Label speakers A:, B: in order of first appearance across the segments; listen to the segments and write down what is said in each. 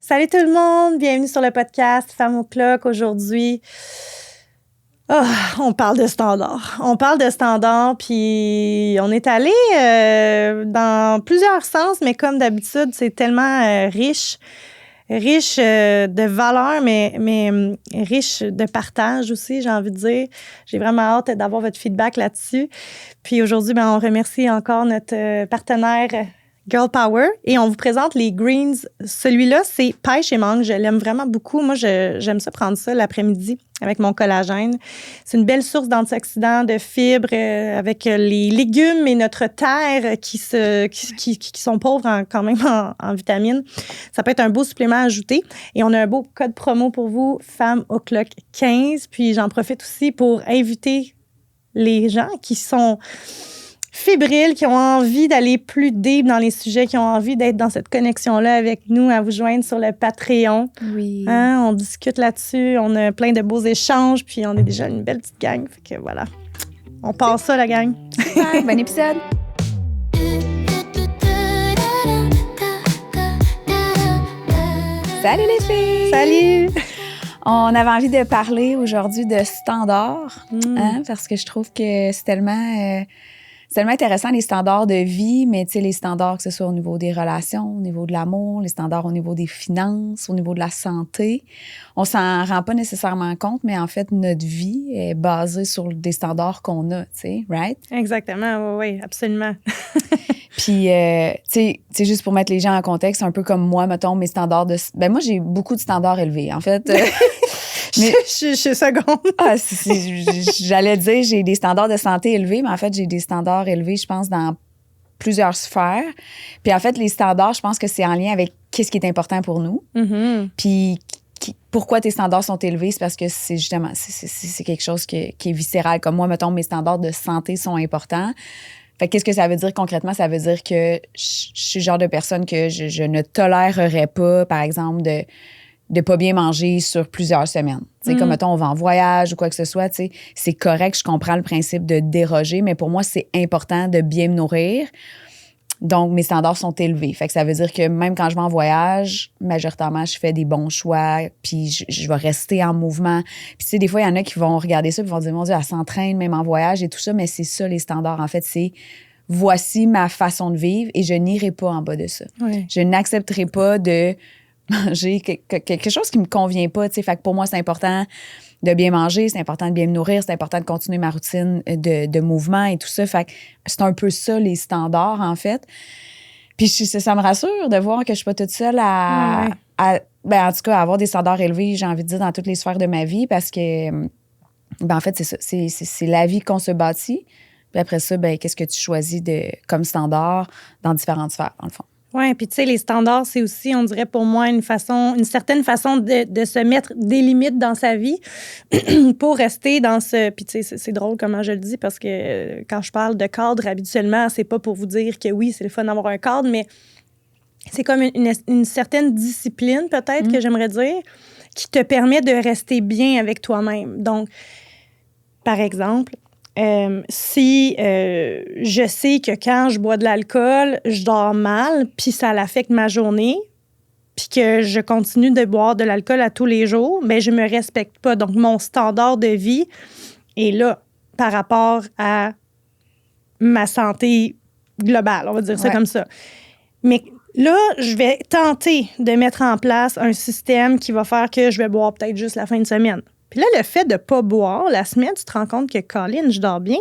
A: Salut tout le monde, bienvenue sur le podcast Femme au Clock. Aujourd'hui, on parle de standards. On parle de standards, puis on est allé dans plusieurs sens, mais comme d'habitude, c'est tellement riche de valeurs, mais riche de partage aussi, j'ai envie de dire. J'ai vraiment hâte d'avoir votre feedback là-dessus. Puis aujourd'hui, on remercie encore notre partenaire Girl Power et on vous présente les greens. Celui-là, c'est pêche et mangue. Je l'aime vraiment beaucoup. Moi, j'aime ça prendre ça l'après-midi avec mon collagène. C'est une belle source d'antioxydants, de fibres avec les légumes et notre terre qui sont pauvres quand même en vitamines. Ça peut être un beau supplément ajouté. Et on a un beau code promo pour vous, Femme au Clock 15. Puis j'en profite aussi pour inviter les gens qui sont fébriles, qui ont envie d'aller plus deep dans les sujets, qui ont envie d'être dans cette connexion-là avec nous, à vous joindre sur le Patreon.
B: Oui.
A: Hein, on discute là-dessus, on a plein de beaux échanges, puis on est déjà une belle petite gang. Fait que voilà, on passe ça, la gang.
B: Super, bon épisode. Salut les filles!
A: Salut!
B: On avait envie de parler aujourd'hui de standards, hein, parce que je trouve que c'est tellement intéressant, les standards de vie, mais tu sais, les standards que ce soit au niveau des relations, au niveau de l'amour, les standards au niveau des finances, au niveau de la santé. On s'en rend pas nécessairement compte, mais en fait, notre vie est basée sur des standards qu'on a, tu sais, right?
A: Exactement, oui, absolument.
B: Puis, tu sais, juste pour mettre les gens en contexte, un peu comme moi, mettons, mes standards de... Ben moi, j'ai beaucoup de standards élevés, en fait.
A: Mais je suis seconde.
B: J'allais dire, j'ai des standards de santé élevés, mais en fait, j'ai des standards élevés, je pense, dans plusieurs sphères. Puis en fait, les standards, je pense que c'est en lien avec qu'est-ce qui est important pour nous.
A: Mm-hmm.
B: Puis pourquoi tes standards sont élevés, c'est parce que c'est justement, c'est quelque chose qui est viscéral. Comme moi, mettons, mes standards de santé sont importants. Fait qu'est-ce que ça veut dire concrètement? Ça veut dire que je suis le genre de personne que je ne tolérerais pas, par exemple, de pas bien manger sur plusieurs semaines. Tu sais, comme, mettons, on va en voyage ou quoi que ce soit, tu sais, c'est correct, je comprends le principe de déroger, mais pour moi, c'est important de bien me nourrir. Donc, mes standards sont élevés. Fait que ça veut dire que même quand je vais en voyage, majoritairement, je fais des bons choix, puis je vais rester en mouvement. Puis, tu sais, des fois, il y en a qui vont regarder ça, puis vont dire, mon Dieu, elle s'entraîne même en voyage et tout ça, mais c'est ça, les standards. En fait, c'est voici ma façon de vivre et je n'irai pas en bas de ça.
A: Oui.
B: Je n'accepterai pas de manger quelque chose qui me convient pas, tu sais. Fait que pour moi, c'est important de bien manger, c'est important de bien me nourrir, c'est important de continuer ma routine de mouvement et tout ça. Fait que c'est un peu ça, les standards, en fait. Puis ça me rassure de voir que je suis pas toute seule en tout cas, à avoir des standards élevés, j'ai envie de dire, dans toutes les sphères de ma vie, parce que, en fait, c'est ça. C'est la vie qu'on se bâtit. Puis après ça, qu'est-ce que tu choisis comme standard dans différentes sphères, dans le fond.
A: Oui, puis tu sais, les standards, c'est aussi, on dirait pour moi, une certaine façon de se mettre des limites dans sa vie pour rester dans ce... Puis tu sais, c'est drôle comment je le dis parce que quand je parle de cadre, habituellement, c'est pas pour vous dire que oui, c'est le fun d'avoir un cadre, mais c'est comme une certaine discipline, peut-être, que j'aimerais dire, qui te permet de rester bien avec toi-même. Donc, par exemple... si je sais que quand je bois de l'alcool, je dors mal, puis ça affecte ma journée, puis que je continue de boire de l'alcool à tous les jours, bien, je me respecte pas. Donc, mon standard de vie est là par rapport à ma santé globale, on va dire ça comme ça. Mais là, je vais tenter de mettre en place un système qui va faire que je vais boire peut-être juste la fin de semaine. Puis là, le fait de ne pas boire la semaine, tu te rends compte que, Colin, je dors bien.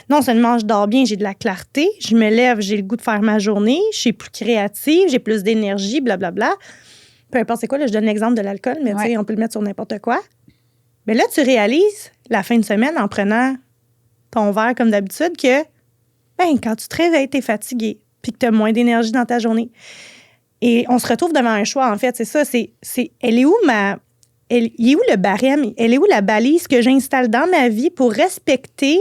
A: Non seulement je dors bien, j'ai de la clarté, je me lève, j'ai le goût de faire ma journée, je suis plus créative, j'ai plus d'énergie, blablabla. Peu importe c'est quoi, là, je donne l'exemple de l'alcool, mais tu sais, on peut le mettre sur n'importe quoi. Mais là, tu réalises, la fin de semaine, en prenant ton verre comme d'habitude, que quand tu te réveilles, tu es fatigué, puis que tu as moins d'énergie dans ta journée. Et on se retrouve devant un choix, en fait. C'est ça, elle est où il est où le barème? Elle est où la balise que j'installe dans ma vie pour respecter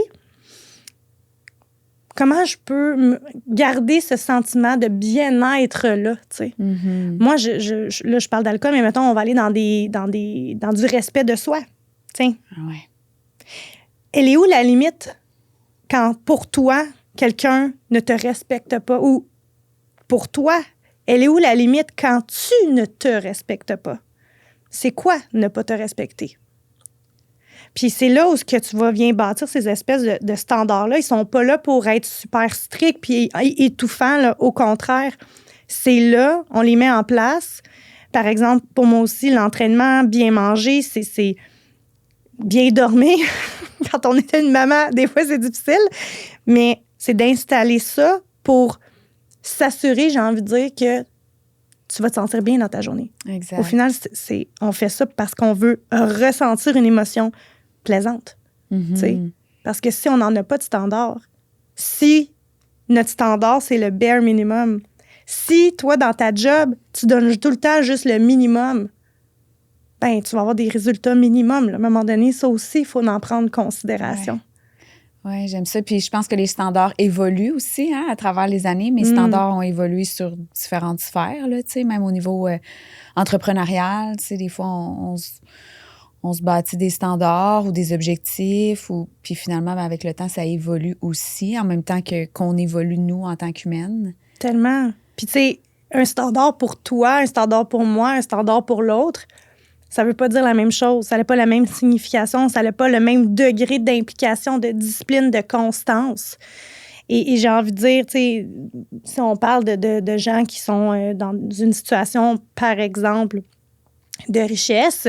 A: comment je peux garder ce sentiment de bien-être-là, tu sais?
B: Mm-hmm.
A: Moi, là, je parle d'alcool, mais mettons, on va aller dans du respect de soi, tiens.
B: Ouais.
A: Elle est où la limite quand, pour toi, quelqu'un ne te respecte pas ou pour toi, Elle est où la limite quand tu ne te respectes pas? C'est quoi ne pas te respecter? Puis c'est là où ce que tu vas bien bâtir ces espèces de standards-là. Ils sont pas là pour être super stricts puis étouffants, là. Au contraire, c'est là, on les met en place. Par exemple, pour moi aussi, l'entraînement, bien manger, c'est bien dormir. Quand on est une maman, des fois, c'est difficile. Mais c'est d'installer ça pour s'assurer, j'ai envie de dire, que tu vas te sentir bien dans ta journée.
B: Exact.
A: Au final, on fait ça parce qu'on veut ressentir une émotion plaisante. Tu sais. Parce que si on n'en a pas de standard, si notre standard, c'est le bare minimum, si toi, dans ta job, tu donnes tout le temps juste le minimum, ben tu vas avoir des résultats minimums. Là. À un moment donné, ça aussi, il faut en prendre considération.
B: Oui, j'aime ça. Puis je pense que les standards évoluent aussi à travers les années. Mes standards ont évolué sur différentes sphères, là, même au niveau entrepreneurial. Des fois, on se bâtit des standards ou des objectifs. Puis finalement, ben, avec le temps, ça évolue aussi, en même temps qu'on évolue, nous, en tant qu'humaines.
A: Tellement. Puis tu sais, un standard pour toi, un standard pour moi, un standard pour l'autre, ça veut pas dire la même chose. Ça n'a pas la même signification. Ça n'a pas le même degré d'implication, de discipline, de constance. Et j'ai envie de dire, tu sais, si on parle de gens qui sont dans une situation, par exemple, de richesse,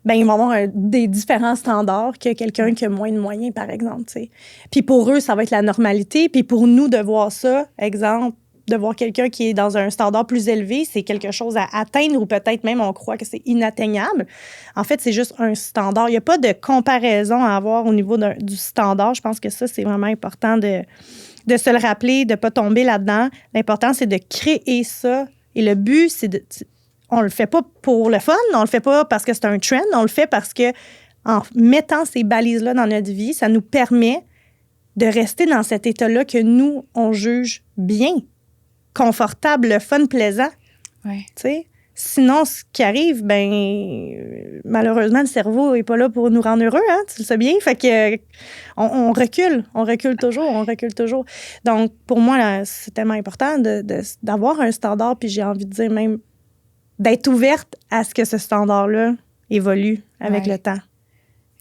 A: ben ils vont avoir des différents standards que quelqu'un qui a moins de moyens, par exemple, tu sais. Puis pour eux, ça va être la normalité. Puis pour nous, de voir ça, exemple, de voir quelqu'un qui est dans un standard plus élevé, c'est quelque chose à atteindre ou peut-être même on croit que c'est inatteignable. En fait, c'est juste un standard. Il n'y a pas de comparaison à avoir au niveau du standard. Je pense que ça, c'est vraiment important de se le rappeler, de ne pas tomber là-dedans. L'important, c'est de créer ça. Et le but, c'est de... On le fait pas pour le fun, on le fait pas parce que c'est un trend, on le fait parce que en mettant ces balises-là dans notre vie, ça nous permet de rester dans cet état-là que nous, on juge bien, confortable, le fun, plaisant.
B: Ouais.
A: Tu sais? Sinon, ce qui arrive, malheureusement, le cerveau n'est pas là pour nous rendre heureux, hein? Tu le sais bien. Fait que on recule toujours. Donc, pour moi, là, c'est tellement important d'avoir un standard, puis j'ai envie de dire même d'être ouverte à ce que ce standard-là évolue avec le temps.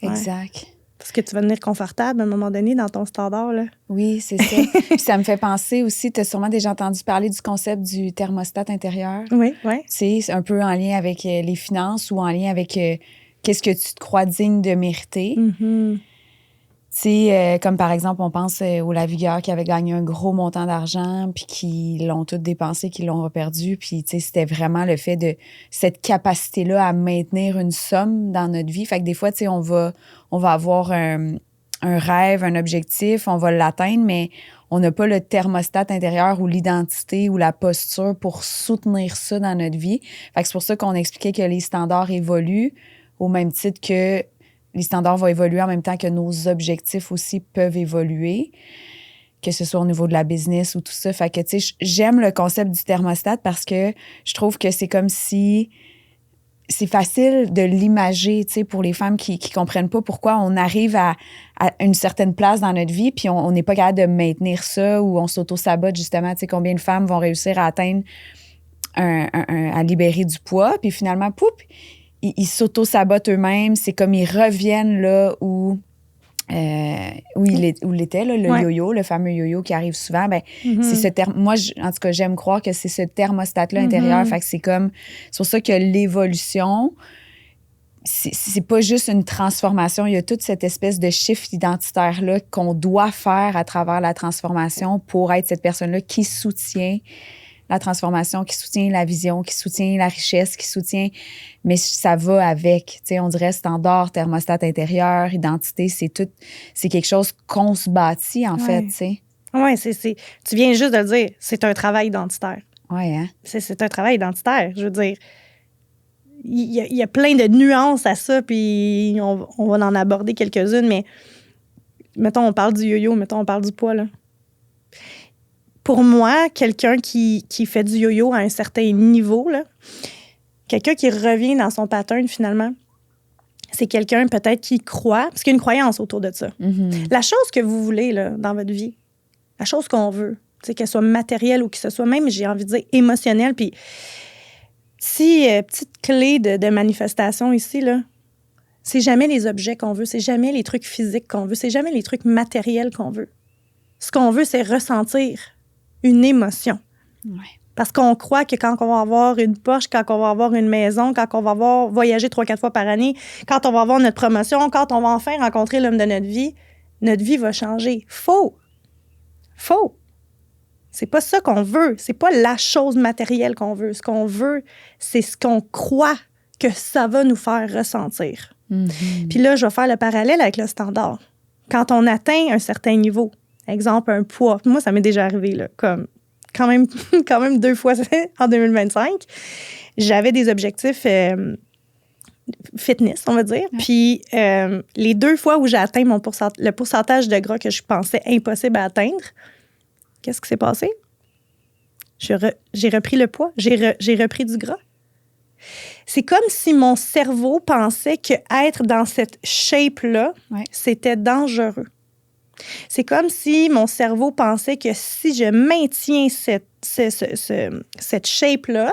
B: Exact.
A: Ouais. Parce que tu vas devenir confortable à un moment donné dans ton standard, là.
B: Oui, c'est ça. Puis ça me fait penser aussi, tu as sûrement déjà entendu parler du concept du thermostat intérieur.
A: Oui.
B: Tu sais, c'est un peu en lien avec les finances ou en lien avec qu'est-ce que tu te crois digne de mériter.
A: Mm-hmm.
B: Tu sais, comme par exemple, on pense aux Lavigueur qui avaient gagné un gros montant d'argent puis qui l'ont tout dépensé, qui l'ont perdu. Puis, tu sais, c'était vraiment le fait de cette capacité-là à maintenir une somme dans notre vie. Fait que des fois, tu sais, on va avoir un rêve, un objectif, on va l'atteindre, mais on n'a pas le thermostat intérieur ou l'identité ou la posture pour soutenir ça dans notre vie. Fait que c'est pour ça qu'on expliquait que les standards évoluent au même titre que les standards vont évoluer en même temps que nos objectifs aussi peuvent évoluer, que ce soit au niveau de la business ou tout ça. Fait que, tu sais, j'aime le concept du thermostat parce que je trouve que c'est comme si c'est facile de l'imager, tu sais, pour les femmes qui comprennent pas pourquoi on arrive à une certaine place dans notre vie puis on n'est pas capable de maintenir ça ou on s'auto-sabote, justement. Tu sais, combien de femmes vont réussir à atteindre à libérer du poids puis finalement, poup, ils s'auto-sabotent eux-mêmes. C'est comme ils reviennent là où il était, là, le yo-yo, le fameux yo-yo qui arrive souvent. Ben, c'est ce terme. Moi, en tout cas, j'aime croire que c'est ce thermostat-là intérieur. Fait que c'est pour ça que l'évolution, c'est pas juste une transformation. Il y a toute cette espèce de shift identitaire-là qu'on doit faire à travers la transformation pour être cette personne-là qui soutient la transformation, qui soutient la vision, qui soutient la richesse, qui soutient... Mais ça va avec, tu sais, on dirait standard, thermostat intérieur, identité, c'est quelque chose qu'on se bâtit, en fait, tu sais.
A: Oui, tu viens juste de le dire, c'est un travail identitaire.
B: Oui, hein?
A: C'est un travail identitaire, je veux dire. Il y a plein de nuances à ça, puis on va en aborder quelques-unes, mais mettons, on parle du yo-yo, mettons, on parle du poids, là. Pour moi, quelqu'un qui fait du yo-yo à un certain niveau, là, quelqu'un qui revient dans son pattern, finalement, c'est quelqu'un peut-être qui croit, parce qu'il y a une croyance autour de ça. La chose que vous voulez là, dans votre vie, la chose qu'on veut, qu'elle soit matérielle ou que ce soit même, j'ai envie de dire, émotionnelle. Puis, petite clé de manifestation ici, là, c'est jamais les objets qu'on veut, c'est jamais les trucs physiques qu'on veut, c'est jamais les trucs matériels qu'on veut. Ce qu'on veut, c'est ressentir une émotion.
B: Ouais.
A: Parce qu'on croit que quand on va avoir une Porsche, quand on va avoir une maison, quand on va voyager 3-4 fois par année, quand on va avoir notre promotion, quand on va enfin rencontrer l'homme de notre vie va changer. Faux. C'est pas ça qu'on veut. C'est pas la chose matérielle qu'on veut. Ce qu'on veut, c'est ce qu'on croit que ça va nous faire ressentir.
B: Mm-hmm.
A: Puis là, je vais faire le parallèle avec le standard. Quand on atteint un certain niveau, exemple un poids, moi, ça m'est déjà arrivé, là, comme quand même 2 fois en 2025, j'avais des objectifs fitness, on va dire. Ouais. Puis les 2 fois où j'ai atteint le pourcentage de gras que je pensais impossible à atteindre, qu'est-ce qui s'est passé? J'ai repris le poids, j'ai repris du gras. C'est comme si mon cerveau pensait que être dans cette shape-là, c'était dangereux. C'est comme si mon cerveau pensait que si je maintiens cette shape-là,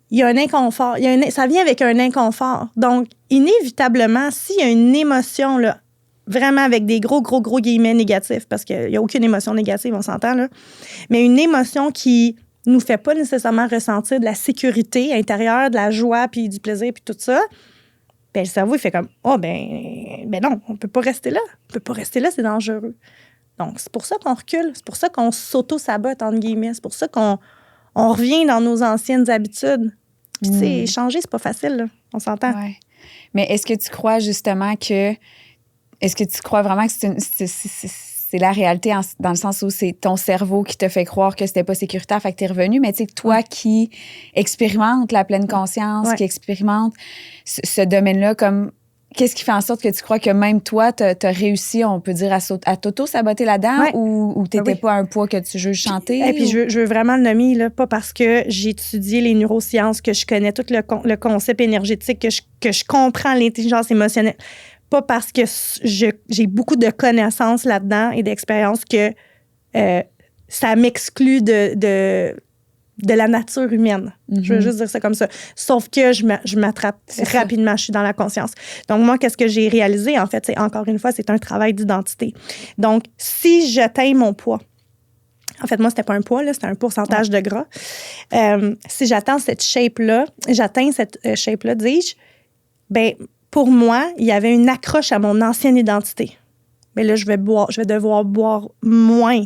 A: il y a un inconfort. Ça vient avec un inconfort. Donc, inévitablement, s'il y a une émotion, là, vraiment avec des gros guillemets négatifs, parce qu'il n'y a aucune émotion négative, on s'entend, là, mais une émotion qui nous fait pas nécessairement ressentir de la sécurité intérieure, de la joie, puis du plaisir, puis tout ça, ben, le cerveau, il fait comme « ben non, on peut pas rester là. On peut pas rester là, c'est dangereux. » Donc, c'est pour ça qu'on recule. C'est pour ça qu'on s'auto-sabote, entre guillemets. C'est pour ça qu'on revient dans nos anciennes habitudes. Puis, tu sais, changer, c'est pas facile, là. On s'entend.
B: Ouais. Mais est-ce que tu crois justement que... Est-ce que tu crois vraiment que c'est la réalité dans le sens où c'est ton cerveau qui te fait croire que c'était pas sécuritaire, fait que t'es revenu, mais tu sais, toi qui expérimente la pleine conscience, qui expérimente ce domaine-là, comme qu'est-ce qui fait en sorte que tu crois que même toi, t'as réussi, on peut dire, à t'auto-saboter là-dedans ou t'étais pas un poids que tu juges chanter?
A: Et puis je veux vraiment le nommer, là, pas parce que j'ai étudié les neurosciences, que je connais tout le concept énergétique, que je comprends l'intelligence émotionnelle. Pas parce que j'ai beaucoup de connaissances là-dedans et d'expérience que ça m'exclut de la nature humaine. Mm-hmm. Je veux juste dire ça comme ça. Sauf que je m'attrape rapidement, je suis dans la conscience. Donc, moi, qu'est-ce que j'ai réalisé, en fait, c'est encore une fois, c'est un travail d'identité. Donc, si j'atteins mon poids, en fait, moi, c'était pas un poids, là, c'était un pourcentage de gras. Si j'atteins cette shape-là, dis-je, ben pour moi, il y avait une accroche à mon ancienne identité. Mais là, je vais devoir boire moins.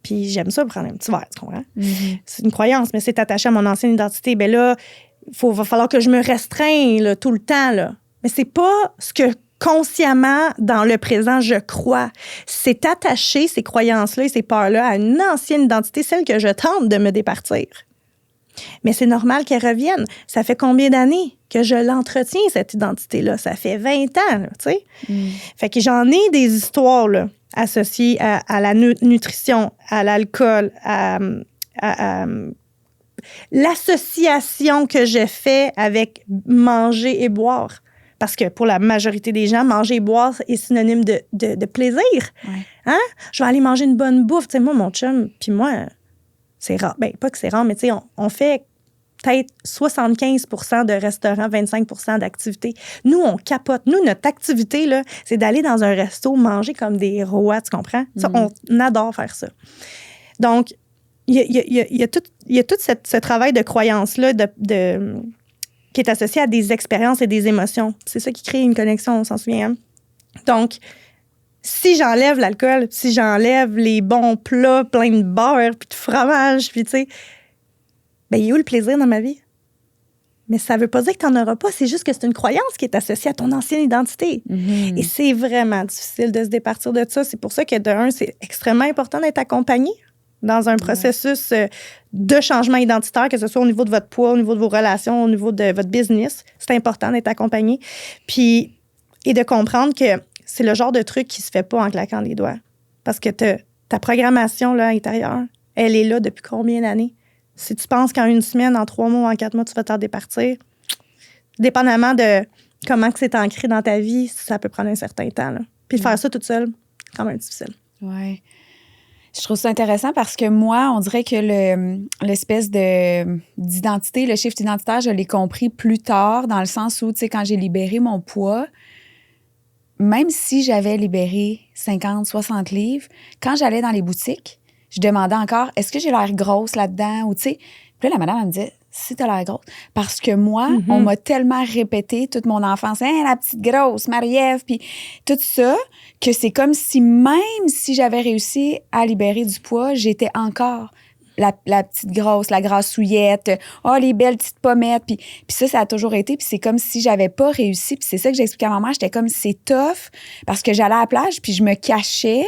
A: Puis j'aime ça prendre un petit verre, tu comprends? Mm-hmm. C'est une croyance, mais c'est attaché à mon ancienne identité. Bien là, va falloir que je me restreigne là, tout le temps. Là. Mais c'est pas ce que consciemment, dans le présent, je crois. C'est attaché, ces croyances-là et ces peurs-là, à une ancienne identité, celle que je tente de me départir. Mais c'est normal qu'elle revienne. Ça fait combien d'années que je l'entretiens, cette identité-là? Ça fait 20 ans, tu sais. Fait que j'en ai des histoires là, associées à la nutrition, à l'alcool, à l'association que je fais avec manger et boire. Parce que pour la majorité des gens, manger et boire est synonyme de plaisir. Ouais. Hein? Je vais aller manger une bonne bouffe. Tu sais, moi, mon chum, puis moi... C'est rare. Bien, pas que c'est rare, mais tu sais, on fait peut-être 75% de restaurants, 25% d'activités. Nous, on capote. Nous, notre activité, là, c'est d'aller dans un resto, manger comme des rois, tu comprends? Ça, on adore faire ça. Donc, il y a tout ce travail de croyance-là qui est associé à des expériences et des émotions. C'est ça qui crée une connexion, on s'en souvient. Hein? Donc, si j'enlève l'alcool, si j'enlève les bons plats pleins de beurre puis de fromage, puis tu sais, ben il y a où le plaisir dans ma vie? Mais ça veut pas dire que tu n'en auras pas, c'est juste que c'est une croyance qui est associée à ton ancienne identité. Mm-hmm. Et c'est vraiment difficile de se départir de ça. C'est pour ça que, de un, c'est extrêmement important d'être accompagné dans un processus de changement identitaire, que ce soit au niveau de votre poids, au niveau de vos relations, au niveau de votre business. C'est important d'être accompagné. Puis, et de comprendre que c'est le genre de truc qui se fait pas en claquant les doigts. Parce que ta programmation là, intérieure, elle est là depuis combien d'années? Si tu penses qu'en 1 semaine, en 3 mois, en 4 mois, tu vas t'en départir, dépendamment de comment que c'est ancré dans ta vie, ça peut prendre un certain temps. Là. Puis de faire ça toute seule, c'est quand même difficile.
B: Oui. Je trouve ça intéressant parce que moi, on dirait que l'espèce d'identité, le shift identitaire, je l'ai compris plus tard, dans le sens où, tu sais, quand j'ai libéré mon poids, même si j'avais libéré 50, 60 livres, quand j'allais dans les boutiques, je demandais encore, est-ce que j'ai l'air grosse là-dedans? Ou, tu sais, puis là, la madame, elle me disait, si t'as l'air grosse. Parce que moi, on m'a tellement répété toute mon enfance, hein, la petite grosse, Marie-Ève, puis tout ça, que c'est comme si même si j'avais réussi à libérer du poids, j'étais encore la petite grosse, la grassouillette, oh, les belles petites pommettes. Puis ça a toujours été. Puis c'est comme si j'avais pas réussi. Puis c'est ça que j'expliquais à ma mère. J'étais comme, c'est tough parce que j'allais à la plage puis je me cachais,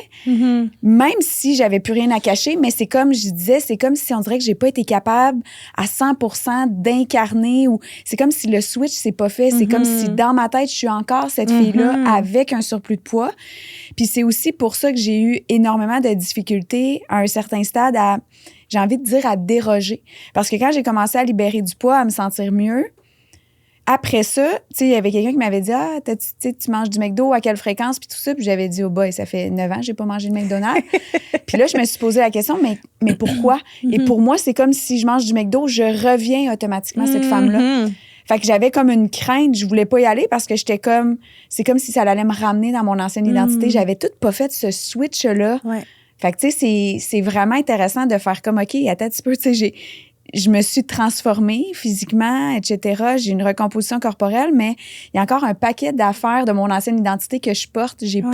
B: même si j'avais plus rien à cacher. Mais c'est comme je disais, c'est comme si on dirait que j'ai pas été capable à 100% d'incarner ou c'est comme si le switch s'est pas fait. C'est comme si dans ma tête, je suis encore cette fille-là avec un surplus de poids. Puis c'est aussi pour ça que j'ai eu énormément de difficultés à un certain stade j'ai envie de dire à déroger. Parce que quand j'ai commencé à libérer du poids, à me sentir mieux, après ça, tu sais, il y avait quelqu'un qui m'avait dit « Ah, tu manges du McDo, à quelle fréquence? » Puis tout ça. Puis j'avais dit « Oh boy, ça fait 9 ans que j'ai pas mangé de McDonald's. » Puis là, je me suis posé la question « Mais pourquoi? » Et pour moi, c'est comme si je mange du McDo, je reviens automatiquement à cette femme-là. Fait que j'avais comme une crainte, je voulais pas y aller parce que j'étais comme... C'est comme si ça allait me ramener dans mon ancienne identité. J'avais tout pas fait ce switch-là.
A: Ouais.
B: Fait que, tu sais, c'est vraiment intéressant de faire comme, OK, attends un petit peu, tu sais, je me suis transformée physiquement, etc. J'ai une recomposition corporelle, mais il y a encore un paquet d'affaires de mon ancienne identité que je porte. J'aime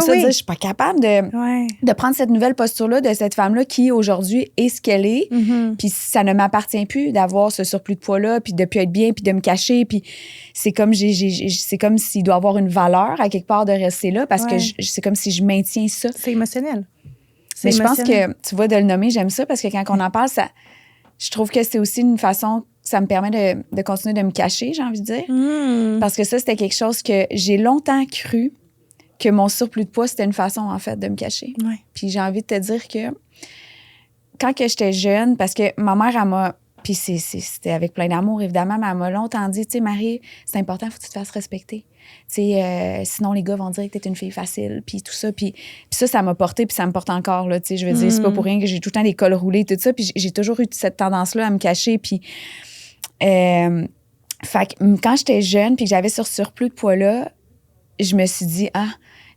B: ça dire, je suis pas capable de prendre cette nouvelle posture-là de cette femme-là qui, aujourd'hui, est ce qu'elle est. Puis ça ne m'appartient plus d'avoir ce surplus de poids-là, puis de plus être bien, puis de me cacher. Puis c'est comme, c'est comme s'il doit avoir une valeur à quelque part de rester là, parce que c'est comme si je maintiens ça.
A: C'est émotionnel.
B: Mais je pense que, tu vois, de le nommer, j'aime ça parce que quand on en parle, je trouve que c'est aussi une façon, ça me permet de continuer de me cacher, j'ai envie de dire. Parce que ça, c'était quelque chose que j'ai longtemps cru que mon surplus de poids, c'était une façon, en fait, de me cacher.
A: Ouais.
B: Puis j'ai envie de te dire que quand que j'étais jeune, parce que ma mère, elle m'a... Puis c'était avec plein d'amour, évidemment, mais elle m'a longtemps dit, tu sais, Marie, c'est important, il faut que tu te fasses respecter. Tu sais, sinon, les gars vont dire que t'es une fille facile, puis tout ça. Puis ça m'a porté, puis ça me porte encore, là. Tu sais, je veux dire, c'est pas pour rien que j'ai tout le temps des cols roulés, tout ça. Puis j'ai toujours eu cette tendance-là à me cacher. Puis, fait que quand j'étais jeune, puis que j'avais ce surplus de poids-là, je me suis dit,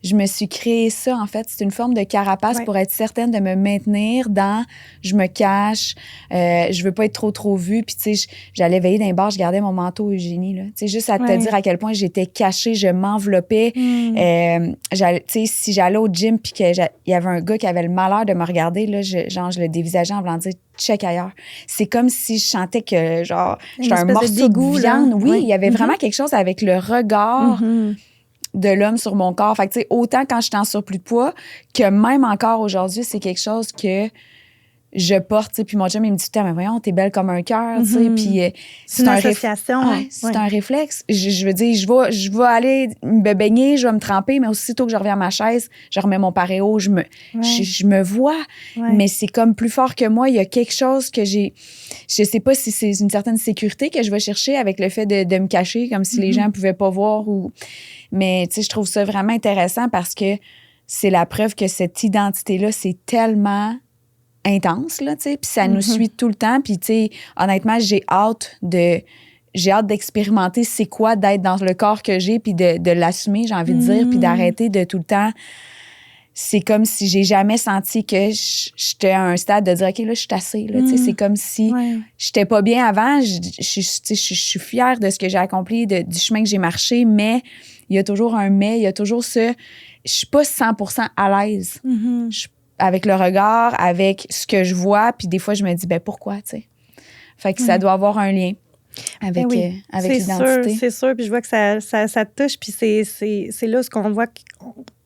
B: je me suis créé ça, en fait. C'est une forme de carapace pour être certaine de me maintenir dans je me cache, je veux pas être trop vue. Puis, tu sais, j'allais veiller dans les bars, je gardais mon manteau Eugénie, là. Tu sais, juste à te dire à quel point j'étais cachée, je m'enveloppais. Tu sais, si j'allais au gym puis qu'il y avait un gars qui avait le malheur de me regarder, là, je le dévisageais en voulant dire check ailleurs. C'est comme si je sentais que, genre, j'étais un morceau de viande. Oui, il y avait vraiment quelque chose avec le regard de l'homme sur mon corps. Fait que, tu sais, autant quand j'étais en surplus de poids que même encore aujourd'hui, c'est quelque chose que je porte, tu sais. Puis mon chum, il me dit, mais voyons, t'es belle comme un cœur, tu sais. Puis
A: c'est une association.
B: C'est un réflexe. Je veux dire, je vais aller me baigner, je vais me tremper, mais aussitôt que je reviens à ma chaise, je remets mon paréo, je me vois. Mais c'est comme plus fort que moi. Il y a quelque chose que je sais pas si c'est une certaine sécurité que je vais chercher avec le fait de me cacher, comme si les gens pouvaient pas voir ou... Mais, tu sais, je trouve ça vraiment intéressant parce que c'est la preuve que cette identité-là, c'est tellement intense, là, tu sais, puis ça nous suit tout le temps. Puis, tu sais, honnêtement, j'ai hâte d'expérimenter c'est quoi d'être dans le corps que j'ai puis de l'assumer, j'ai envie de dire, puis d'arrêter de tout le temps... C'est comme si j'ai jamais senti que j'étais à un stade de dire, OK, là, je suis assez. Là, c'est comme si j'étais pas bien avant. Je suis fière de ce que j'ai accompli, du chemin que j'ai marché, mais il y a toujours un mais, il y a toujours ce... Je suis pas 100% à l'aise avec le regard, avec ce que je vois, puis des fois, je me dis, pourquoi, tu sais? Fait que ça doit avoir un lien avec l'identité.
A: C'est sûr, puis je vois que ça te touche, puis c'est là ce qu'on voit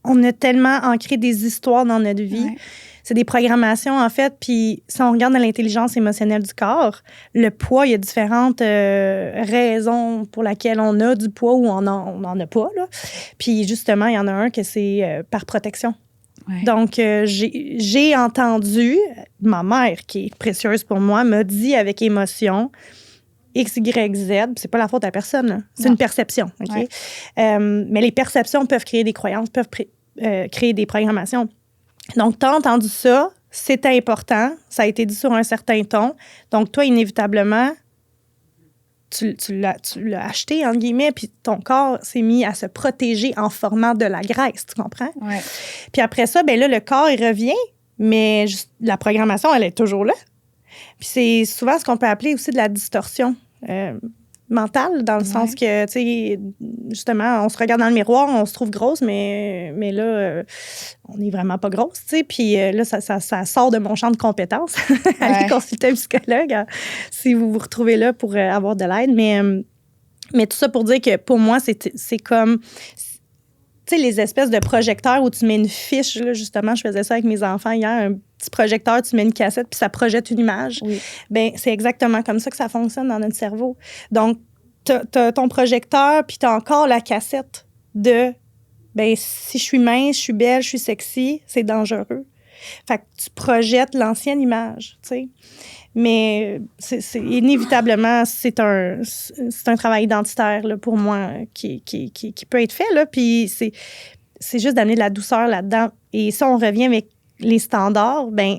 A: qu'on a tellement ancré des histoires dans notre vie. Ouais. C'est des programmations, en fait. Puis si on regarde dans l'intelligence émotionnelle du corps, le poids, il y a différentes raisons pour lesquelles on a du poids ou on n'en a pas. Là. Puis justement, il y en a un que c'est par protection. Ouais. Donc, j'ai entendu, ma mère, qui est précieuse pour moi, m'a dit avec émotion... X, Y, Z, c'est pas la faute à personne. Là. C'est une perception. Okay? Ouais. Mais les perceptions peuvent créer des croyances, peuvent créer des programmations. Donc, tu as entendu ça, c'est important, ça a été dit sur un certain ton. Donc, toi, inévitablement, tu l'as acheté, entre guillemets, puis ton corps s'est mis à se protéger en formant de la graisse, tu comprends?
B: Ouais.
A: Puis après ça, ben là, le corps, il revient, mais la programmation, elle est toujours là. Puis c'est souvent ce qu'on peut appeler aussi de la distorsion mentale, dans le sens que, tu sais, justement, on se regarde dans le miroir, on se trouve grosse, mais là, on n'est vraiment pas grosse, tu sais. Puis là, ça sort de mon champ de compétences. Allez consulter un psychologue si vous vous retrouvez là pour avoir de l'aide. Mais tout ça pour dire que pour moi, c'est comme... Tu sais, les espèces de projecteurs où tu mets une fiche, là, justement, je faisais ça avec mes enfants hier, un petit projecteur, tu mets une cassette, puis ça projette une image.
B: Oui.
A: Bien, c'est exactement comme ça que ça fonctionne dans notre cerveau. Donc, t'as ton projecteur, puis t'as encore la cassette de, bien, si je suis mince, je suis belle, je suis sexy, c'est dangereux. Fait que tu projettes l'ancienne image, tu sais. Mais c'est inévitablement, c'est un travail identitaire là, pour moi qui peut être fait. Là, puis c'est juste d'amener de la douceur là-dedans. Et si on revient avec les standards, ben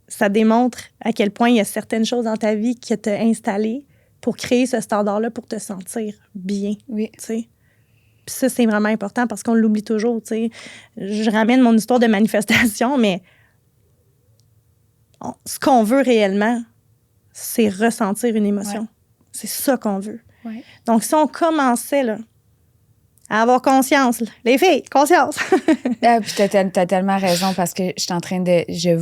A: ça démontre à quel point il y a certaines choses dans ta vie qui t'ont installé pour créer ce standard-là, pour te sentir bien.
B: Oui.
A: Tu sais. Puis ça, c'est vraiment important parce qu'on l'oublie toujours. Tu sais. Je ramène mon histoire de manifestation, mais ce qu'on veut réellement, c'est ressentir une émotion. Ouais. C'est ça qu'on veut.
B: Ouais.
A: Donc, si on commençait là, à avoir conscience, là, les filles, conscience!
B: Puis t'as tellement raison parce que je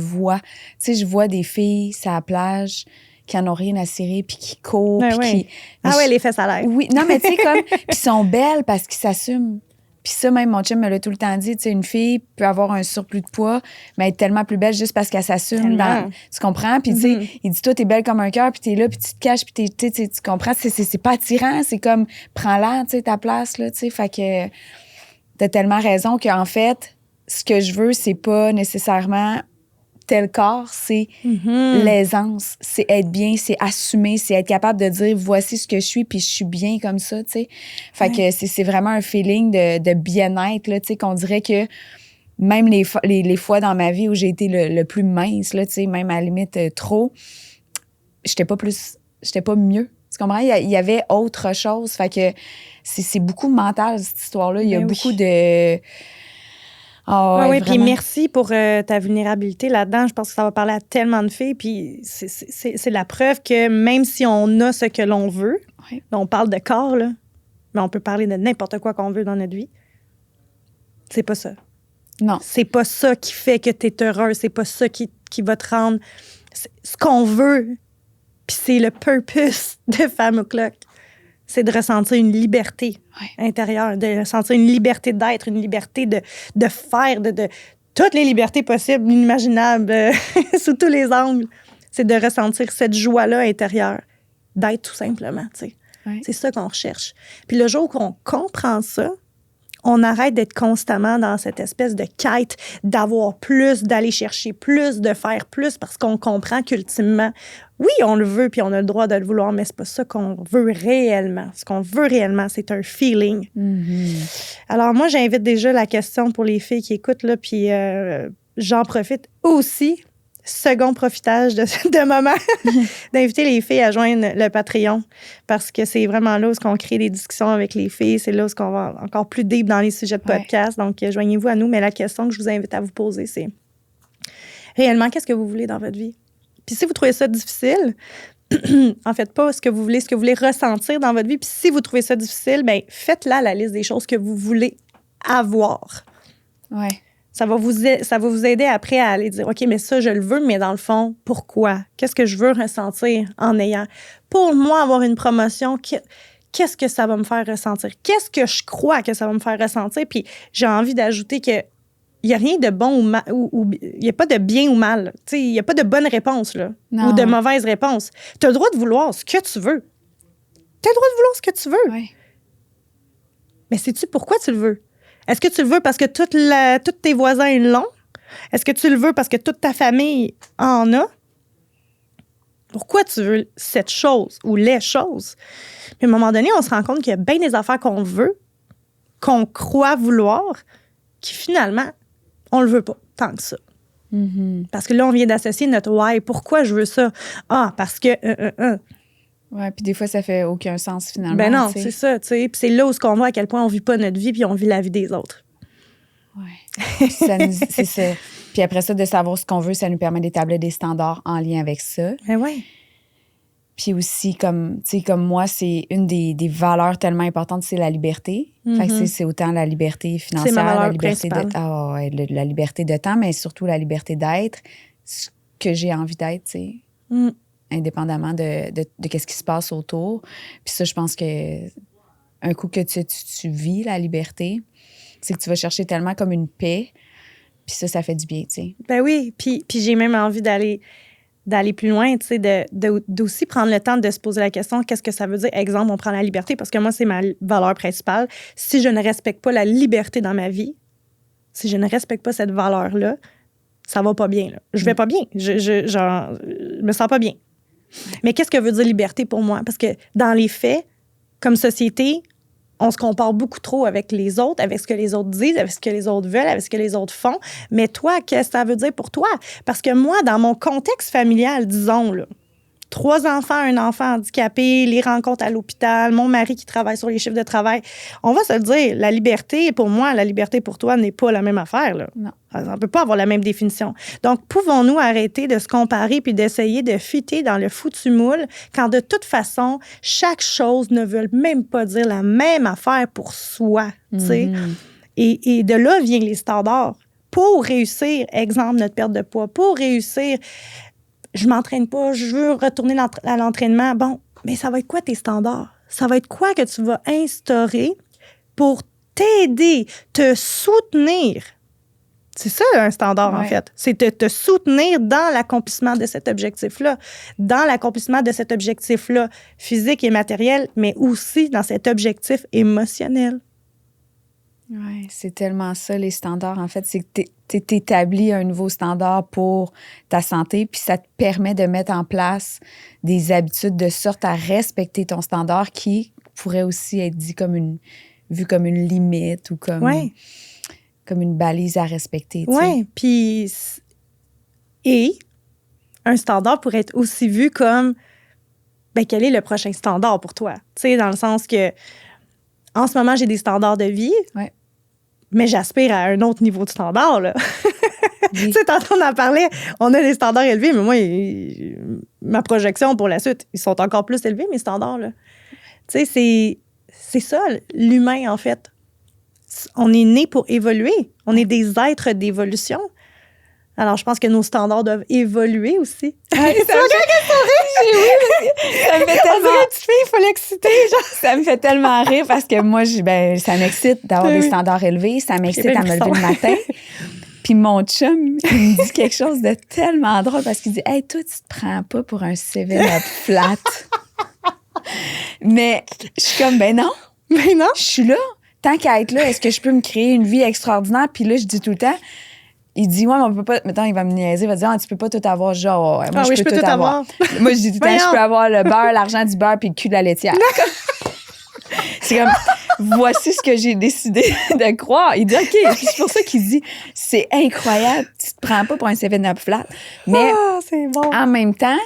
B: vois des filles sur la plage qui en ont rien à cirer puis qui courent.
A: Ouais. Les fesses à l'air.
B: Oui, non, mais tu sais, comme, puis sont belles parce qu'ils s'assument. Puis ça, même mon chum me l'a tout le temps dit, tu sais, une fille peut avoir un surplus de poids, mais être tellement plus belle juste parce qu'elle s'assume. Tu comprends? Puis tu sais, il dit, toi, t'es belle comme un cœur, puis t'es là, puis tu te caches, puis tu comprends? C'est pas attirant, c'est comme, prends-la, tu sais, ta place, là, tu sais. Fait que t'as tellement raison qu'en fait, ce que je veux, c'est pas nécessairement tel corps, c'est l'aisance, c'est être bien, c'est assumer, c'est être capable de dire voici ce que je suis puis je suis bien comme ça, tu sais. Fait que c'est vraiment un feeling de bien-être là, tu sais, qu'on dirait que même les fois dans ma vie où j'ai été le plus mince là, tu sais, même à la limite trop, j'étais pas mieux. Tu comprends? Il y avait autre chose. Fait que c'est beaucoup mental cette histoire-là. Il y a beaucoup de
A: oui, puis merci pour ta vulnérabilité là-dedans. Je pense que ça va parler à tellement de filles. Puis c'est la preuve que même si on a ce que l'on veut, on parle de corps, là, mais on peut parler de n'importe quoi qu'on veut dans notre vie. C'est pas ça.
B: Non.
A: C'est pas ça qui fait que tu es heureuse. C'est pas ça qui va te rendre ce qu'on veut. Puis c'est le purpose de Femme o'Clock. C'est de ressentir une liberté intérieure, de ressentir une liberté d'être, une liberté de faire, de toutes les libertés possibles, inimaginables, sous tous les angles. C'est de ressentir cette joie-là intérieure, d'être tout simplement, tu sais. C'est ça qu'on recherche. Puis le jour qu'on comprend ça, on arrête d'être constamment dans cette espèce de quête d'avoir plus, d'aller chercher plus, de faire plus, parce qu'on comprend qu'ultimement, oui, on le veut puis on a le droit de le vouloir, mais c'est pas ça qu'on veut réellement. Ce qu'on veut réellement, c'est un feeling. Alors moi, j'invite déjà la question pour les filles qui écoutent, là, puis j'en profite aussi, second profitage de moment, d'inviter les filles à joindre le Patreon, parce que c'est vraiment là où on crée des discussions avec les filles, c'est là où on va encore plus deep dans les sujets de podcast, donc joignez-vous à nous, mais la question que je vous invite à vous poser, c'est réellement, qu'est-ce que vous voulez dans votre vie? Puis si vous trouvez ça difficile, en fait pas ce que vous voulez ressentir dans votre vie, puis si vous trouvez ça difficile, bien, faites-la la liste des choses que vous voulez avoir.
B: Ouais.
A: Ça va vous aider après à aller dire, OK, mais ça, je le veux, mais dans le fond, pourquoi? Qu'est-ce que je veux ressentir en ayant? Pour moi, avoir une promotion, qu'est-ce que ça va me faire ressentir? Qu'est-ce que je crois que ça va me faire ressentir? Puis j'ai envie d'ajouter que il n'y a rien de bon ou mal, il n'y a pas de bien ou mal. Il n'y a pas de bonne réponse là, ou de mauvaise réponse. Tu as le droit de vouloir ce que tu veux. Tu as le droit de vouloir ce que tu veux.
B: Oui.
A: Mais sais-tu pourquoi tu le veux? Est-ce que tu le veux parce que tous tes voisins l'ont? Est-ce que tu le veux parce que toute ta famille en a? Pourquoi tu veux cette chose ou les choses? Puis à un moment donné, on se rend compte qu'il y a bien des affaires qu'on veut, qu'on croit vouloir, qui finalement, on le veut pas tant que ça. Parce que là, on vient d'associer notre « why ». Pourquoi je veux ça? Ah, parce que...
B: Ouais, puis des fois, ça fait aucun sens, finalement.
A: Ben non, c'est ça, tu sais. Puis c'est là où on voit à quel point on vit pas notre vie puis on vit la vie des autres.
B: Ouais. C'est ça. Puis après ça, de savoir ce qu'on veut, ça nous permet d'établir des standards en lien avec ça.
A: Ben ouais.
B: Puis aussi, comme moi, c'est une des valeurs tellement importantes, c'est la liberté. Fait que c'est autant la liberté financière,
A: c'est ma valeur
B: la liberté
A: principale.
B: la liberté de temps, mais surtout la liberté d'être ce que j'ai envie d'être, tu sais. Indépendamment de qu'est-ce qui se passe autour. Puis ça, je pense que un coup que tu vis la liberté, c'est que tu vas chercher tellement comme une paix. Puis ça fait du bien, tu sais.
A: Ben oui. Puis j'ai même envie d'aller plus loin, tu sais, d'aussi prendre le temps de se poser la question, qu'est-ce que ça veut dire? Exemple, on prend la liberté, parce que moi, c'est ma valeur principale. Si je ne respecte pas la liberté dans ma vie, si je ne respecte pas cette valeur-là, ça va pas bien, là. Je vais pas bien. Je me sens pas bien. Mais qu'est-ce que veut dire liberté pour moi? Parce que dans les faits, comme société, on se compare beaucoup trop avec les autres, avec ce que les autres disent, avec ce que les autres veulent, avec ce que les autres font. Mais toi, qu'est-ce que ça veut dire pour toi? Parce que moi, dans mon contexte familial, disons, là, 3 enfants, un enfant handicapé, les rencontres à l'hôpital, mon mari qui travaille sur les chiffres de travail, on va se le dire, la liberté, pour moi, la liberté pour toi n'est pas la même affaire, là.
B: Non.
A: On ne peut pas avoir la même définition. Donc, pouvons-nous arrêter de se comparer puis d'essayer de fitter dans le foutu moule quand, de toute façon, chaque chose ne veut même pas dire la même affaire pour soi, tu sais? Et de là viennent les standards. Pour réussir, exemple, notre perte de poids, pour réussir, je m'entraîne pas, je veux retourner à l'entraînement. Bon, mais ça va être quoi tes standards? Ça va être quoi que tu vas instaurer pour t'aider, te soutenir? C'est ça, un standard, en fait. C'est de te soutenir dans l'accomplissement de cet objectif-là. Dans l'accomplissement de cet objectif-là physique et matériel, mais aussi dans cet objectif émotionnel.
B: Oui, c'est tellement ça, les standards. En fait, c'est que tu établis un nouveau standard pour ta santé, puis ça te permet de mettre en place des habitudes de sorte à respecter ton standard qui pourrait aussi être dit vu comme une limite ou comme une balise à respecter.
A: Oui, puis... Et un standard pourrait être aussi vu comme, ben, quel est le prochain standard pour toi? Tu sais, dans le sens que, en ce moment, j'ai des standards de vie, mais j'aspire à un autre niveau de standard, là. Tu sais, tantôt, on en parlait, on a des standards élevés, mais moi, ma projection pour la suite, ils sont encore plus élevés, mes standards, là. Tu sais, c'est ça, l'humain, en fait. On est né pour évoluer. On est des êtres d'évolution. Alors, je pense que nos standards doivent évoluer aussi.
B: Ça me fait tellement...
A: il faut l'exciter.
B: Ça me fait tellement rire parce que moi, ça m'excite d'avoir des standards élevés. Ça m'excite à me lever le matin. Puis mon chum, il me dit quelque chose de tellement drôle parce qu'il dit « Hey, toi, tu te prends pas pour un 7-Up flat. » Mais je suis comme « Ben non. Je suis là. Tant qu'à être là, est-ce que je peux me créer une vie extraordinaire? » Puis là, je dis tout le temps, il dit, ouais, mais on peut pas. Mettons, il va me niaiser, il va dire, tu peux pas tout avoir. Genre, ouais, moi, je peux tout avoir. Moi, je dis tout le temps, je peux avoir le beurre, l'argent du beurre, puis le cul de la laitière. C'est comme, voici ce que j'ai décidé de croire. Il dit, OK. Puis c'est pour ça qu'il dit, c'est incroyable, tu te prends pas pour un 7-Up flat. Mais
A: c'est bon.
B: En même temps,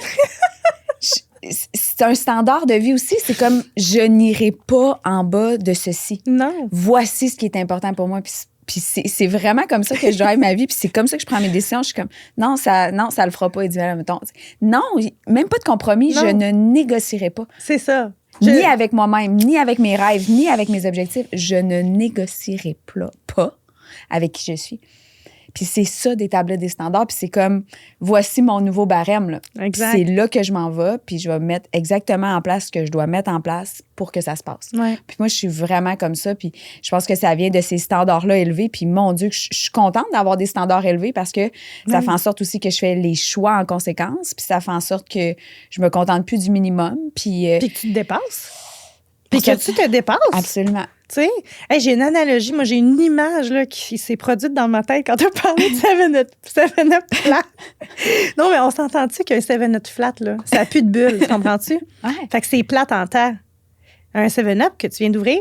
B: c'est un standard de vie aussi. C'est comme, je n'irai pas en bas de ceci.
A: Non.
B: Voici ce qui est important pour moi. Puis c'est vraiment comme ça que je drive ma vie. Puis c'est comme ça que je prends mes décisions. Je suis comme, non, ça le fera pas. Il dit, mettons, non, même pas de compromis. Non. Je ne négocierai pas.
A: C'est ça.
B: Ni avec moi-même, ni avec mes rêves, ni avec mes objectifs. Je ne négocierai pas avec qui je suis. Puis c'est ça d'établir des standards. Puis c'est comme, voici mon nouveau barème. Là.
A: Exact.
B: C'est là que je m'en vais. Puis je vais mettre exactement en place ce que je dois mettre en place pour que ça se passe.
A: Ouais.
B: Puis moi, je suis vraiment comme ça. Puis je pense que ça vient de ces standards-là élevés. Puis mon Dieu, je suis contente d'avoir des standards élevés parce que ça fait en sorte aussi que je fais les choix en conséquence. Puis ça fait en sorte que je me contente plus du minimum. Puis
A: que tu te dépasses. Puis que tu te dépasses.
B: Absolument.
A: Tu sais, hey, j'ai une analogie. Moi, j'ai une image là, qui s'est produite dans ma tête quand tu as parlé de 7-Up flat. Non, mais on s'entend-tu qu'un 7-Up flat, là, ça n'a plus de bulles, tu comprends-tu?
B: Ouais.
A: Fait que c'est plate en temps. Un 7-Up que tu viens d'ouvrir,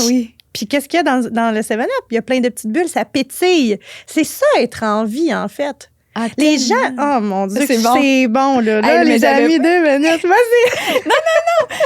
B: oui.
A: Puis Puis qu'est-ce qu'il y a dans le 7-Up? Il y a plein de petites bulles, ça pétille. C'est ça, être en vie, en fait.
B: Ah,
A: Les gens... Oh, mon Dieu,
B: c'est
A: bon, là. Là,
B: Hey,
A: les amis, 2 minutes. Vas-y!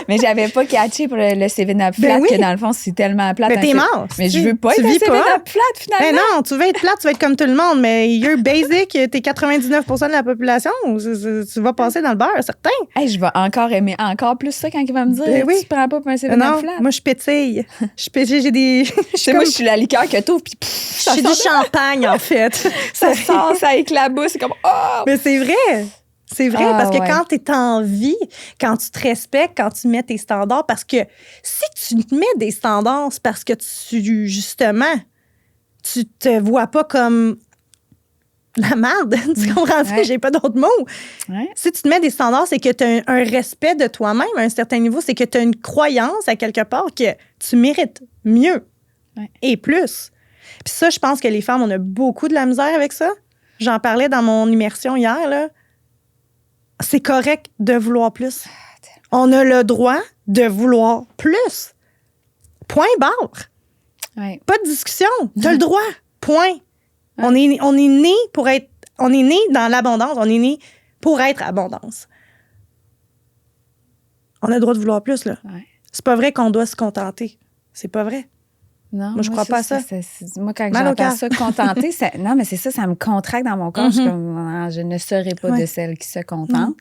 B: Mais j'avais pas catché pour le 7-Up flat,
A: Ben oui.
B: que dans le fond, c'est tellement plate.
A: Mais t'es mort.
B: Mais je veux pas
A: tu
B: être un
A: vis pas.
B: 7-Up flat, finalement.
A: Mais non, tu veux être plate, tu vas être comme tout le monde, mais you're basic, t'es 99% de la population, tu vas passer dans le beurre, certain.
B: Hey, je vais encore aimer encore plus ça quand il va me dire
A: Ben oui.
B: tu prends pas pour un 7-Up
A: Non,
B: flat.
A: moi, je pétille. J'ai des...
B: Moi, je suis la liqueur que t'ouvres, puis
A: Je suis du champagne, en fait.
B: ça sort, ça éclabousse, c'est comme oh!
A: Mais c'est vrai. C'est vrai,
B: Ah,
A: parce que
B: ouais.
A: quand tu es en vie, quand tu te respectes, quand tu mets tes standards, parce que si tu te mets des standards, c'est parce que justement, tu te vois pas comme la merde. Tu comprends ça?
B: Ouais.
A: J'ai pas d'autres mots.
B: Ouais.
A: Si tu te mets des standards, c'est que tu as un respect de toi-même à un certain niveau, c'est que tu as une croyance à quelque part que tu mérites mieux et plus. Puis ça, je pense que les femmes, on a beaucoup de la misère avec ça. J'en parlais dans mon immersion hier, là. C'est correct de vouloir plus. On a le droit de vouloir plus. Point barre.
B: Ouais.
A: Pas de discussion. T'as le droit. Point. On est né pour être... On est né dans l'abondance. On est né pour être abondance. On a le droit de vouloir plus, là.
B: Ouais.
A: C'est pas vrai qu'on doit se contenter. C'est pas vrai.
B: Non,
A: moi, je crois pas à ça.
B: Moi, quand
A: Mal au
B: j'entends
A: cœur.
B: ça, contenter, non, mais c'est ça, ça me contracte dans mon corps. Je suis comme, ah, je ne serai pas
A: Ouais.
B: de celle qui se contente.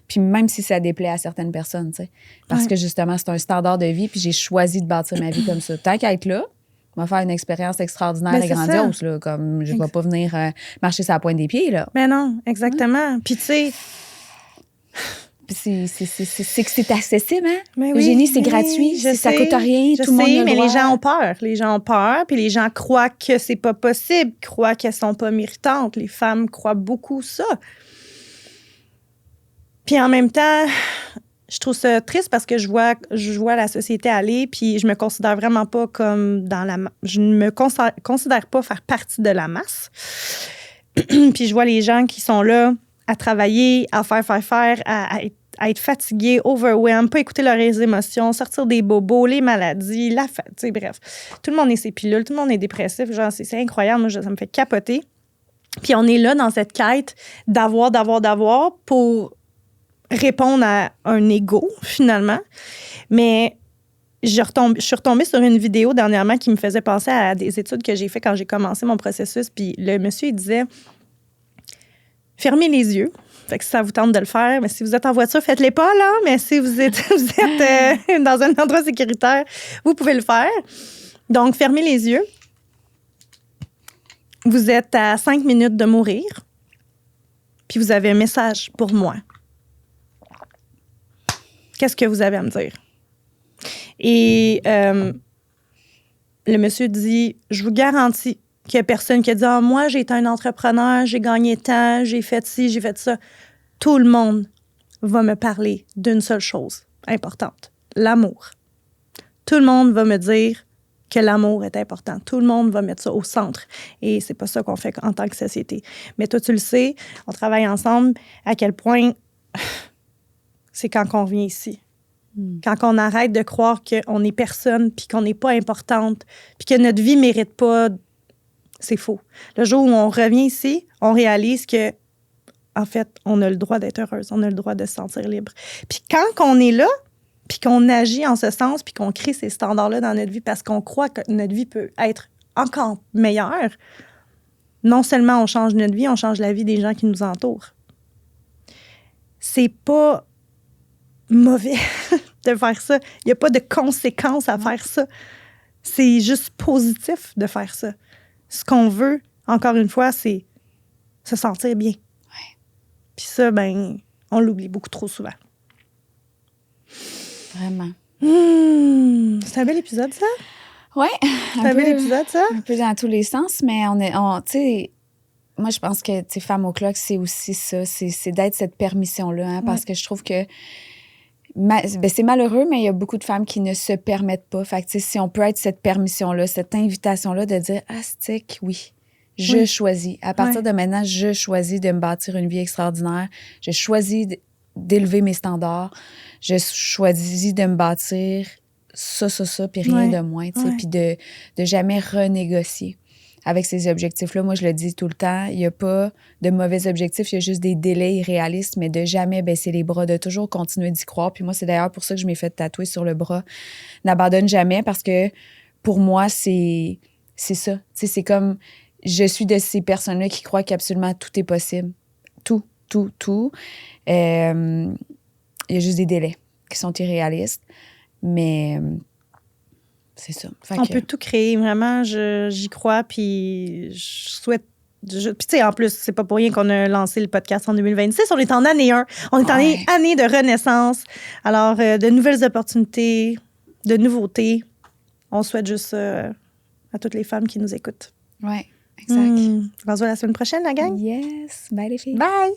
B: Puis même si ça déplaît à certaines personnes, tu sais. Parce que justement, c'est un standard de vie, puis j'ai choisi de bâtir ma vie comme ça. Tant qu'à être là, on va faire une expérience extraordinaire
A: Ben,
B: et
A: c'est
B: grandiose. Là, comme je ne vais pas venir marcher sur la pointe des pieds. Là.
A: Mais non, exactement. Puis tu sais...
B: Puis c'est que c'est accessible, hein?
A: Mais
B: Eugénie, c'est
A: oui,
B: gratuit,
A: je
B: ça
A: sais,
B: coûte rien,
A: je
B: tout le monde
A: sais,
B: a le
A: mais
B: droit.
A: les gens ont peur. Les gens ont peur, puis les gens croient que c'est pas possible, croient qu'elles sont pas méritantes. Les femmes croient beaucoup ça. Puis en même temps, je trouve ça triste parce que je vois la société aller, puis je me considère vraiment pas comme dans la... Je ne me considère pas faire partie de la masse. Puis je vois les gens qui sont là à travailler, à faire, à être fatigués, overwhelmed, pas écouter leurs émotions, sortir des bobos, les maladies, tu sais, bref. Tout le monde est ses pilules, tout le monde est dépressif. Genre, c'est incroyable. Moi, ça me fait capoter. Puis on est là dans cette quête d'avoir pour répondre à un ego, finalement. Mais je suis retombée sur une vidéo dernièrement qui me faisait penser à des études que j'ai faites quand j'ai commencé mon processus. Puis le monsieur, il disait... Fermez les yeux. Fait que si ça vous tente de le faire, mais si vous êtes en voiture, faites-les pas, là. Mais si vous êtes dans un endroit sécuritaire, vous pouvez le faire. Donc, fermez les yeux. Vous êtes à 5 minutes de mourir. Puis vous avez un message pour moi. Qu'est-ce que vous avez à me dire? Et le monsieur dit, je vous garantis qu'il n'y a personne qui a dit « Ah, moi, j'ai été un entrepreneur, j'ai gagné tant, j'ai fait ci, j'ai fait ça. » Tout le monde va me parler d'une seule chose importante, l'amour. Tout le monde va me dire que l'amour est important. Tout le monde va mettre ça au centre. Et c'est pas ça qu'on fait en tant que société. Mais toi, tu le sais, on travaille ensemble, à quel point c'est quand on revient ici. Quand on arrête de croire qu'on est personne, puis qu'on n'est pas importante, puis que notre vie ne mérite pas... C'est faux. Le jour où on revient ici, on réalise que, en fait, on a le droit d'être heureuse, on a le droit de se sentir libre. Puis quand on est là, puis qu'on agit en ce sens, puis qu'on crée ces standards-là dans notre vie parce qu'on croit que notre vie peut être encore meilleure, non seulement on change notre vie, on change la vie des gens qui nous entourent. C'est pas mauvais de faire ça. Il n'y a pas de conséquences à faire ça. C'est juste positif de faire ça. Ce qu'on veut, encore une fois, c'est se sentir bien.
B: Ouais.
A: Puis ça, ben, on l'oublie beaucoup trop souvent.
B: Vraiment.
A: C'est un bel épisode, ça?
B: Oui.
A: C'est un bel épisode, ça?
B: Un peu dans tous les sens, mais tu sais, moi, je pense que, tu sais, Femme au clock, c'est aussi ça. C'est d'être cette permission-là, hein, parce que je trouve que c'est malheureux, mais il y a beaucoup de femmes qui ne se permettent pas. Fait que, tu sais, si on peut être cette permission-là, cette invitation-là de dire « Ah, stick, oui, je choisis. À partir de maintenant, je choisis de me bâtir une vie extraordinaire. Je choisis d'élever mes standards. Je choisis de me bâtir ça, puis rien de moins, tu sais, puis de jamais renégocier avec ces objectifs-là. Moi, je le dis tout le temps, il n'y a pas de mauvais objectifs, il y a juste des délais irréalistes, mais de jamais baisser les bras, de toujours continuer d'y croire. Puis moi, c'est d'ailleurs pour ça que je m'ai fait tatouer sur le bras. N'abandonne jamais, parce que pour moi, c'est ça. Tu sais, c'est comme, je suis de ces personnes-là qui croient qu'absolument tout est possible. Tout. Il y a juste des délais qui sont irréalistes, mais c'est ça.
A: On peut tout créer, vraiment, j'y crois, puis je souhaite... Puis tu sais, en plus, c'est pas pour rien qu'on a lancé le podcast en 2026. On est en année 1. On est en année de renaissance. Alors, de nouvelles opportunités, de nouveautés. On souhaite juste à toutes les femmes qui nous écoutent.
B: Oui, exact.
A: On se voit la semaine prochaine, la gang?
B: Yes. Bye, les filles.
A: Bye!